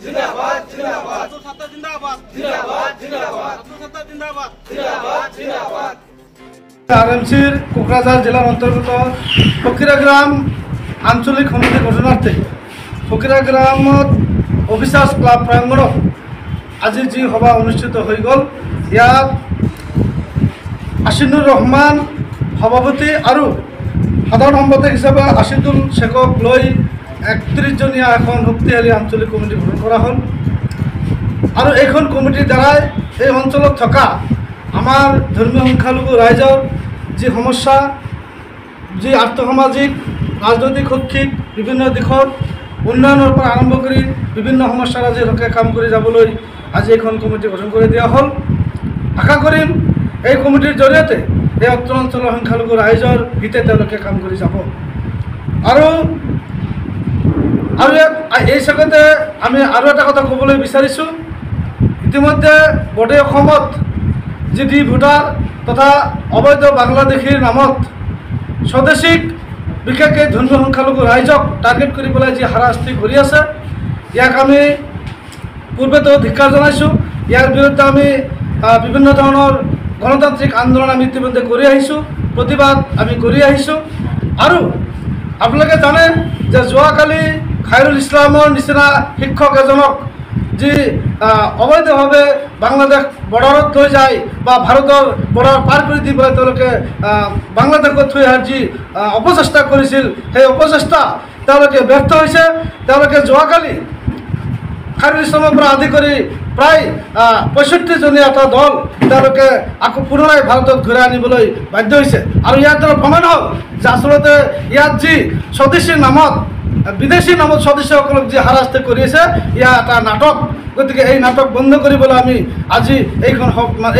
जिंदाबाद जिंदाबाद ছাত্র जिंदाबाद जिंदाबाद जिंदाबाद ছাত্র जिंदाबाद जिंदाबाद जिंदाबाद आरएमसीर कोकराझार जिलार अंतर्गत फकीराग्राम आंचलिक समिति गठनार्थे फकीराग्राम अफिसार्स क्लाब प्रांगण आज जी सभा अनुष्ठित हो गल इयात आसिनुर रहमान सभापति और साधारण सम्पादक हिसाबे आसिदुल शेखक लई 31 जनिया এখন শক্তিশালী আঞ্চলিক কমিটি গঠন করা হল और এইখন কমিটির দ্বারা এই অঞ্চলত থকা আমার ধর্মীয় সংখ্যালঘু ৰাইজৰ যে সমস্যা যে আৰ্থসামাজিক ৰাজনৈতিক শৈক্ষিক বিভিন্ন দিশত উন্নয়নৰ পৰা আৰম্ভ কৰি বিভিন্ন সমস্যাৰ আজি ৰক্ষা কাম কৰি যাবলৈ আজি এইখন কমিটি গঠন কৰি দিয়া হ'ল। আশা কৰিম এই কমিটিৰ জৰিয়তে এই অত্ৰ অঞ্চলৰ সংখ্যালঘু ৰাইজৰ হিতে তেওঁলোকে কাম কৰি যাব। আৰু এই সকতে আমি আৰু এটা কথা ক'বলৈ বিচাৰিছোঁ, ইতিমধ্যে বৰ্তমান অসমত যি ডি ভোটাৰ তথা অবৈধ বাংলাদেশীৰ নামত স্বদেশীক বিশেষকৈ ধৰ্মীয় সংখ্যালঘু ৰাইজক টাৰ্গেট কৰি পেলাই যি হাৰাশাস্তি কৰি আছে, ইয়াক আমি পূৰ্বেতো ধিক্কাৰ জনাইছোঁ। ইয়াৰ বিৰুদ্ধে আমি বিভিন্ন ধৰণৰ গণতান্ত্ৰিক আন্দোলন আমি ইতিমধ্যে কৰি আহিছোঁ, প্ৰতিবাদ আমি কৰি আহিছোঁ। আৰু আপোনালোকে জানে যে যোৱাকালি খায়ৰুল ইছলামৰ নিচিনা শিক্ষক এজনক যি অবৈধভাৱে বাংলাদেশ বৰ্ডাৰত লৈ যায় বা ভাৰতৰ বৰ্ডাৰ পাৰ কৰি দি পেলাই তেওঁলোকে বাংলাদেশত থৈ অহাৰ যি অপচেষ্টা কৰিছিল, সেই অপচেষ্টা তেওঁলোকে ব্যৰ্থ হৈছে। তেওঁলোকে যোৱাকালি খায়ৰুল ইছলামৰ পৰা আদি কৰি প্ৰায় 65 জনীয়া এটা দল তেওঁলোকে আকৌ পুনৰাই ভাৰতত ঘূৰাই আনিবলৈ বাধ্য হৈছে। আৰু ইয়াৰ দ্বাৰা প্ৰমাণ হ'ল যে আচলতে ইয়াত যি স্বদেশীৰ নামত বিদেশী নামত সদস্যসকলক যি হাৰাশাস্তি কৰি আছে, ইয়া এটা নাটক। গতিকে এই নাটক বন্ধ কৰিবলৈ আমি আজি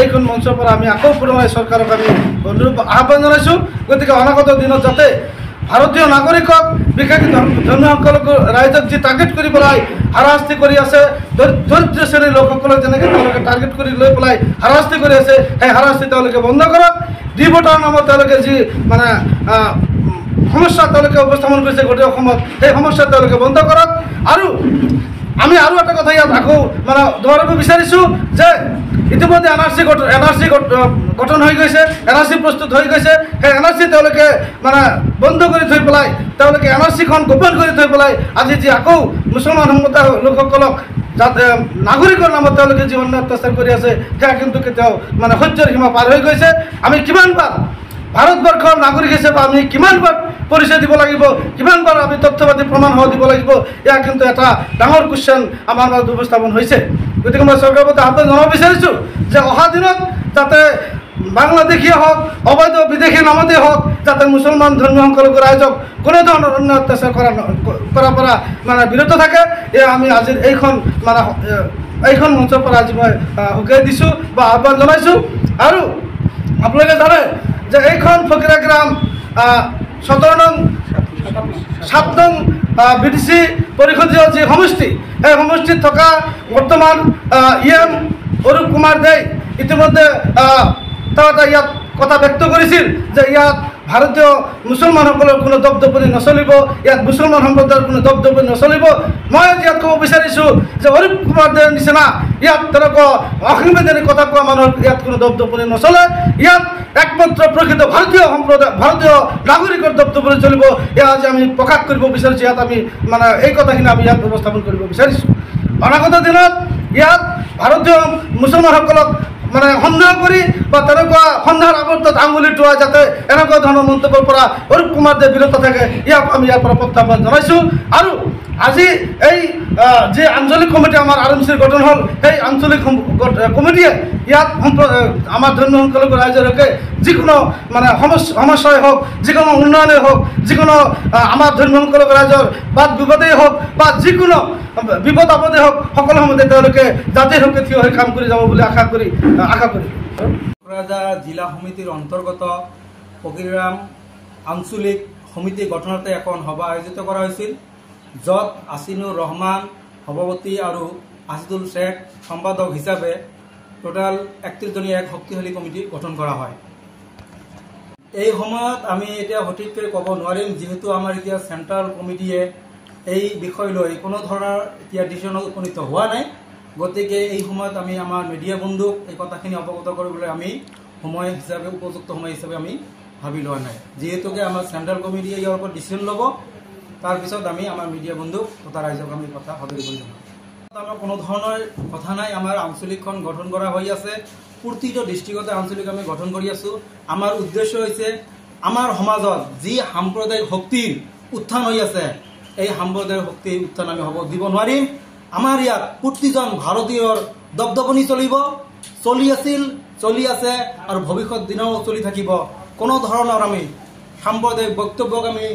এইখন মঞ্চৰ পৰা আমি আকৌ পুনৰাই চৰকাৰক আমি অনুৰোধ আহ্বান জনাইছোঁ। গতিকে অনাগত দিনত যাতে ভাৰতীয় নাগৰিকক বিশেষ ধৰ্মীয় সংখ্যালঘু ৰাইজক যি টাৰ্গেট কৰি পেলাই হাৰাশাস্তি কৰি আছে, দৰিদ্ৰ শ্ৰেণীৰ লোকসকলক যেনেকৈ তেওঁলোকে টাৰ্গেট কৰি লৈ পেলাই হাৰাশাস্তি কৰি আছে, সেই হাৰাশাস্তি তেওঁলোকে বন্ধ কৰক। ডি ভোটাৰ নামত তেওঁলোকে যি সমস্যা তেওঁলোকে উপস্থাপন কৰিছে গোটেই অসমত, সেই সমস্যা তেওঁলোকে বন্ধ কৰক। আৰু আমি আৰু এটা কথা ইয়াত আকৌ দোহাৰিব বিচাৰিছোঁ যে ইতিমধ্যে এনআৰচি গঠন হৈ গৈছে, এনআৰচি প্ৰস্তুত হৈ গৈছে। সেই এনআৰচি তেওঁলোকে বন্ধ কৰি থৈ পেলাই তেওঁলোকে এনআৰচিখন গোপন কৰি থৈ পেলাই আজি যি আকৌ মুছলমান সম্প্ৰদায়ৰ লোকসকলক নাগৰিকৰ নামত তেওঁলোকে যি অন্যায় অত্যাচাৰ কৰি আছে, সেয়া কিন্তু কেতিয়াও সহ্যৰ সীমা পাৰ হৈ গৈছে। আমি কিমানবাৰ ভাৰতবৰ্ষৰ নাগৰিক হিচাপে আমি কিমানবাৰ পৰিচয় দিব লাগিব, কিমানবাৰ আমি তথ্যপাতি প্ৰমাণ সহ দিব লাগিব, এয়া কিন্তু এটা ডাঙৰ কুৱেশ্যন আমাৰ মাজত উপস্থাপন হৈছে। গতিকে মই চৰকাৰৰ প্ৰতি আহ্বান জনাব বিচাৰিছোঁ যে অহা দিনত যাতে বাংলাদেশীয়ে হওক অবৈধ বিদেশী নামতেই হওক যাতে মুছলমান ধৰ্মীয় সংখ্যালঘু ৰাইজক কোনো ধৰণৰ অন্যায় অত্যাচাৰ কৰাৰ পৰা বিৰত থাকে, এয়া আমি আজিৰ এইখন মঞ্চৰ পৰা আজি মই সকীয়াই দিছোঁ বা আহ্বান জনাইছোঁ। আৰু আপোনালোকে জানে যে এইখন ফকিৰাগ্ৰাম 17 নং 7 নং বিডিচি পৰিষদীয় যি সমষ্টি, সেই সমষ্টিত থকা বৰ্তমান ইএম অৰূপ কুমাৰ দে ইতিমধ্যে তেওঁ এটা ইয়াত কথা ব্যক্ত কৰিছিল যে ইয়াত ভাৰতীয় মুছলমানসকলৰ কোনো দপদপনি নচলিব, ইয়াত মুছলমান সম্প্ৰদায়ৰ কোনো দপদপনি নচলিব। মই ইয়াত ক'ব বিচাৰিছোঁ যে অৰূপ কুমাৰ দেৰ নিচিনা ইয়াত তেনেকুৱা অসাংবিধানিক কথা কোৱা মানুহৰ ইয়াত কোনো দপদপনি নচলে। ইয়াত একমাত্ৰ প্ৰকৃত ভাৰতীয় নাগৰিকৰ দপদপনি চলিব, এয়া আজি আমি প্ৰকাশ কৰিব বিচাৰিছোঁ। ইয়াত আমি এই কথাখিনি আমি ইয়াত উপস্থাপন কৰিব বিচাৰিছোঁ। অনাগত দিনত ইয়াত ভাৰতীয় মুছলমানসকলক সন্দেহ কৰি বা তেনেকুৱা সন্দেহৰ আৱৰ্তত আঙুলি টোৱা যাতে এনেকুৱা ধৰণৰ মন্তব্যৰ পৰা অৰূপ কুমাৰ দে বিৰত থাকে, ইয়াক আমি ইয়াৰ পৰা প্ৰত্যাহ্বান জনাইছোঁ। আৰু আজি এই যি আঞ্চলিক কমিটি আমাৰ আৰএমচিৰ গঠন হ'ল, সেই আঞ্চলিক কমিটিয়ে ইয়াত আমাৰ ধৰ্মীয় সংখ্যালঘু ৰাইজৰ হকে যিকোনো সমস্যাই হওক, যিকোনো উন্নয়নেই হওক, যিকোনো আমাৰ ধৰ্মীয় সংখ্যালঘু ৰাইজৰ বাদ বিবাদেই হওক বা যিকোনো বিপদ আপদে হওক, সকলো সময়তে তেওঁলোকে জাতিৰ হকে থিয় হৈ কাম কৰি যাব বুলি আশা কৰি কোকৰাঝাৰ জিলা সমিতিৰ অন্তৰ্গত ফকিৰাগ্ৰাম আঞ্চলিক সমিতি গঠনতে এখন সভা আয়োজিত কৰা হৈছিল, য'ত আছিনুৰ ৰহমান সভাপতি আৰু আছিদুল শেখ সম্পাদক হিচাপে টোটাল 31 জনীয়া এক শক্তিশালী কমিটি গঠন কৰা হয়। এই সময়ত আমি এতিয়া সঠিককৈ ক'ব নোৱাৰিম, যিহেতু আমাৰ এতিয়া চেণ্ট্ৰেল কমিটিয়ে এই বিষয় লৈ কোনো ধৰণৰ এতিয়া ডিচিশ্যনত উপনীত হোৱা নাই। গতিকে এই সময়ত আমি আমাৰ মিডিয়া বন্ধুক এই কথাখিনি অৱগত কৰিবলৈ আমি সময় হিচাপে উপযুক্ত সময় হিচাপে আমি ভাবি লোৱা নাই। যিহেতুকে আমাৰ চেণ্ট্ৰেল কমিটিয়ে ইয়াৰ ওপৰত ডিচিশ্যন ল'ব, তাৰপিছত আমি আমাৰ মিডিয়া বন্ধুক তথা ৰাইজক আমি কথা সদৰি কৰি জনাম। আমাৰ কোনো ধৰণৰ কথা নাই। আমাৰ আঞ্চলিকখন গঠন কৰা হৈ আছে, প্ৰতিটো ডিষ্ট্ৰিক্টতে আঞ্চলিক আমি গঠন কৰি আছোঁ। আমাৰ উদ্দেশ্য হৈছে আমাৰ সমাজত যি সাম্প্ৰদায়িক শক্তিৰ উত্থান হৈ আছে, এই সাম্প্ৰদায়িক শক্তিৰ উত্থান আমি হ'ব দিব নোৱাৰিম। আমাৰ ইয়াত প্ৰতিজন ভাৰতীয়ৰ দপদপনি চলি আছিল, চলি আছে আৰু ভৱিষ্যত দিনাও চলি থাকিব। কোনো ধৰণৰ আমি সাম্প্ৰদায়িক বক্তব্যক আমি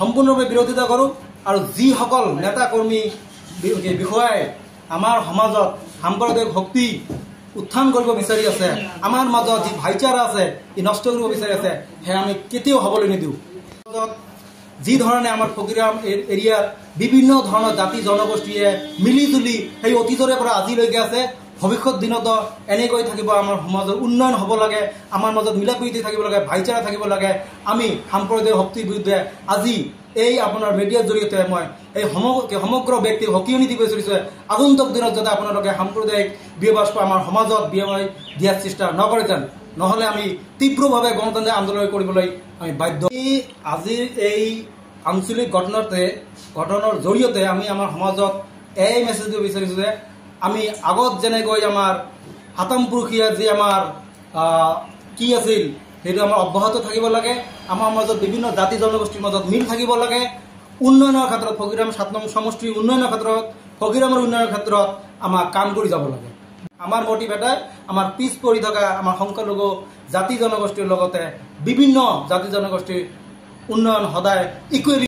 সম্পূৰ্ণৰূপে বিৰোধিতা কৰোঁ। আৰু যিসকল নেতা কৰ্মী বিষয়াই আমাৰ সমাজত সাম্প্ৰদায়িক শক্তি উত্থান কৰিব বিচাৰি আছে, আমাৰ মাজত যি ভাইচাৰা আছে ই নষ্ট কৰিব বিচাৰি আছে, সেয়া আমি কেতিয়াও হ'বলৈ নিদিওঁ। যি ধৰণে আমাৰ ফকিৰাম এৰিয়াত বিভিন্ন ধৰণৰ জাতি জনগোষ্ঠীয়ে মিলি জুলি সেই অতীতৰে পৰা আজিলৈকে আছে, ভৱিষ্যত দিনতো এনেকৈ থাকিব। আমাৰ সমাজৰ উন্নয়ন হ'ব লাগে, আমাৰ মাজত মিলা প্ৰীতি থাকিব লাগে, ভাইচাৰা থাকিব লাগে। আমি সাম্প্ৰদায়িক শক্তিৰ বিৰুদ্ধে আজি এই আপোনাৰ মিডিয়াৰ জৰিয়তে মই এই সমগ্ৰ ব্যক্তিক সকীয়নি দিব বিচাৰিছোঁ, আগন্তুক দিনত যাতে আপোনালোকে সাম্প্ৰদায়িক বিবাদ আমাৰ সমাজত দিয়াৰ চেষ্টা নকৰে যেন, নহ'লে আমি তীব্ৰভাৱে গণতান্ত্ৰিক আন্দোলন কৰিবলৈ আমি বাধ্য। আজিৰ এই আঞ্চলিক গঠনৰ জৰিয়তে আমি আমাৰ সমাজত এই মেছেজ দিব বিচাৰিছোঁ যে আমি আগত যেনেকৈ আমাৰ হাতাম পুৰুষীয়া যি আমাৰ কি আছিল সেইটো আমাৰ অব্যাহত থাকিব লাগে। আমাৰ মাজত বিভিন্ন জাতি জনগোষ্ঠীৰ মাজত মিল থাকিব লাগে। উন্নয়নৰ ক্ষেত্ৰত ফকিৰাম ৭ নং সমষ্টিৰ উন্নয়নৰ ক্ষেত্ৰত, ফকিৰামৰ উন্নয়নৰ ক্ষেত্ৰত আমাক কাম কৰি যাব লাগে। আমাৰ মটিভ এটাই, আমাৰ পিছ পৰি থকা আমাৰ সংখ্যালঘু জাতি জনগোষ্ঠীৰ লগতে বিভিন্ন জাতি জনগোষ্ঠীৰ উন্নয়ন সদায় ইকুৱেলি